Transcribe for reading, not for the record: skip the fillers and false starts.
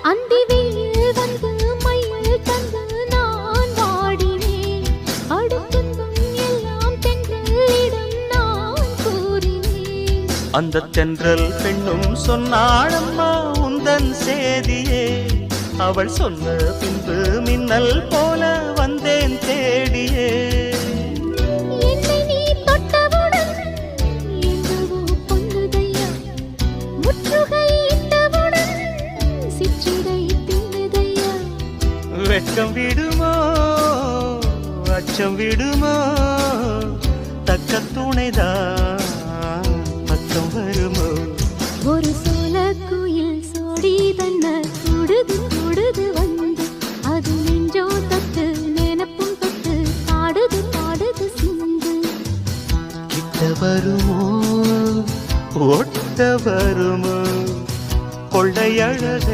அந்தி வெயில் வந்து மயில் தந்து நான் வாடினேன். அடுத்துன்பம் எல்லாம் தென்றலிடம் நான் கூறினேன். அந்த தென்றல் பெண்ணும் சொன்னாளம்மா உந்தன் சேதியே. அவள் சொன்ன பின்பு மின்னல் போல வந்தேன் தேடியே. என்னை நீ தொட்டவுடன் எங்கவோ பொங்குதையா. முற்றுகை இட்டவுடன் சிற்றிடை தின்னுதையா. வெட்கம் விடுமோ அச்சம் விடுமோ தக்க துணைதான் பக்கம் வருமோ. ஒரு சோல குயில் சோடி தன்ன தொடுது தொடுது வந்து அது நெஞ்சோ தொட்டு நினப்பும் தொட்டு பாடுது பாடுது சிந்து. கிட்ட வருமோ ஒட்ட வருமோ கொள்ளையழகை